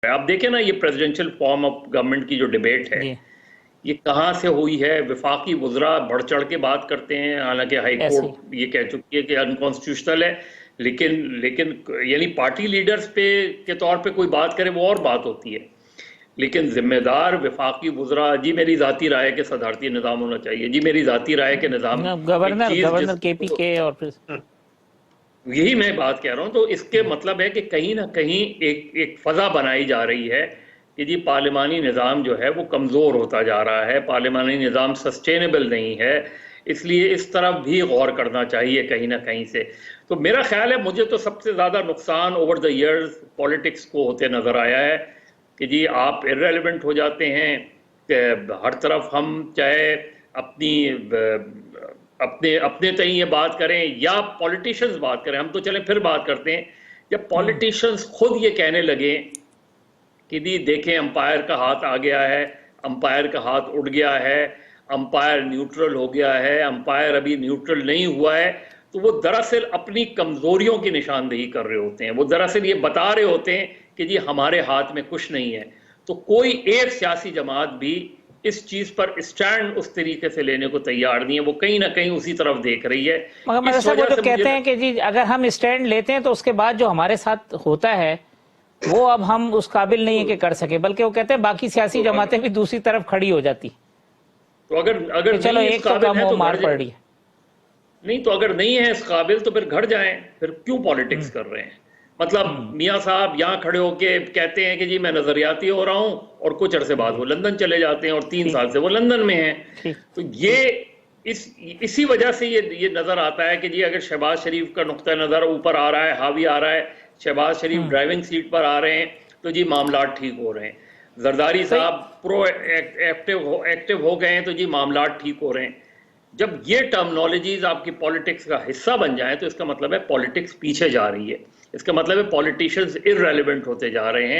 आप देखें ना, ये प्रेसिडेंशियल फॉर्म ऑफ गवर्नमेंट की जो डिबेट है, जी, ये कहाँ से हुई है। विफाकी वुज़रा बढ़ चढ़ के बात करते हैं, हालांकि हाई ऐसे ही। कोर्ट ये कह चुकी है कि अनकॉन्स्टिट्यूशनल है। लेकिन लेकिन यानी पार्टी लीडर्स पे के तौर पे कोई बात करे वो और बात होती है। लेकिन जिम्मेदार विफाकी वुज़रा, जी मेरी ज़ाती राय है कि सदारती निज़ाम होना चाहिए, जी मेरी ज़ाती राय है कि निज़ाम, एक गवर्नर चीज़ गवर्नर केपी जिसको, के और फिर यही मैं बात कह रहा हूं। तो इसके मतलब है कि कहीं ना कहीं एक फजा बनाई जा रही है कि जी पार्लिमानी निज़ाम जो है वो कमज़ोर होता जा रहा है, पार्लिमानी निज़ाम सस्टेनेबल नहीं है। इसलिए इस तरफ भी गौर करना चाहिए कहीं ना कहीं से। तो मेरा ख्याल है, मुझे तो सबसे ज़्यादा नुकसान ओवर द इयर्स पॉलिटिक्स को होते नज़र आया है कि जी आप इर्रेलेवेंट हो जाते हैं, कि हर तरफ हम चाहे अपनी अपने अपने तय ये बात करें या पॉलिटिशियंस बात करें, हम तो चलें फिर बात करते हैं, जब पॉलिटिशियंस खुद ये कहने लगे कि दी देखें अंपायर का हाथ आ गया है, अंपायर का हाथ उड़ गया है, अंपायर न्यूट्रल हो गया है, अंपायर अभी न्यूट्रल नहीं हुआ है, तो वो दरअसल अपनी कमजोरियों की निशानदेही कर रहे होते हैं। वो दरअसल ये बता रहे होते हैं कि जी हमारे हाथ में कुछ नहीं है। तो कोई एक सियासी जमात भी इस चीज पर स्टैंड उस तरीके से लेने को तैयार नहीं है। वो कहीं ना कहीं उसी तरफ देख रही है। मगर मदर इस साहब वो वजह जो से कहते मुझे, हैं कि जी अगर हम स्टैंड लेते हैं तो उसके बाद जो हमारे साथ होता है वो अब हम उस काबिल नहीं है कि कर सके, बल्कि वो कहते हैं बाकी सियासी तो अगर जमातें भी दूसरी तरफ खड़ी हो जाती तो अगर कि अगर चलो नहीं इस एक तो काबिल कम है हो, तो मार घर पड़ जाए। रही है। नहीं तो अगर नहीं है इस काबिल तो फिर घर जाएं, फिर क्यों पॉलिटिक्स कर रहे हैं। मतलब मियाँ साहब यहाँ खड़े होके कहते हैं कि जी मैं नजरियाती हो रहा हूँ, और कुछ अरसे बाद जी, वो लंदन चले जाते हैं और 3 साल ठीक से वो लंदन में हैं। ठीक। तो ये इस इसी वजह से ये नजर आता है कि जी अगर शहबाज शरीफ का नुक्ता नजर ऊपर आ रहा है, हावी आ रहा है, शहबाज शरीफ ड्राइविंग सीट पर आ रहे हैं, तो जी मामला ठीक हो रहे हैं। जरदारी तो साहब प्रो एक्टिव हो गए हैं, तो जी मामला ठीक हो रहे हैं। जब ये टर्मिनोलॉजीज आपकी पॉलिटिक्स का हिस्सा बन जाए तो इसका मतलब है पॉलिटिक्स पीछे जा रही है। इसका मतलब है पॉलिटिशियंस इररेलेवेंट होते जा रहे हैं।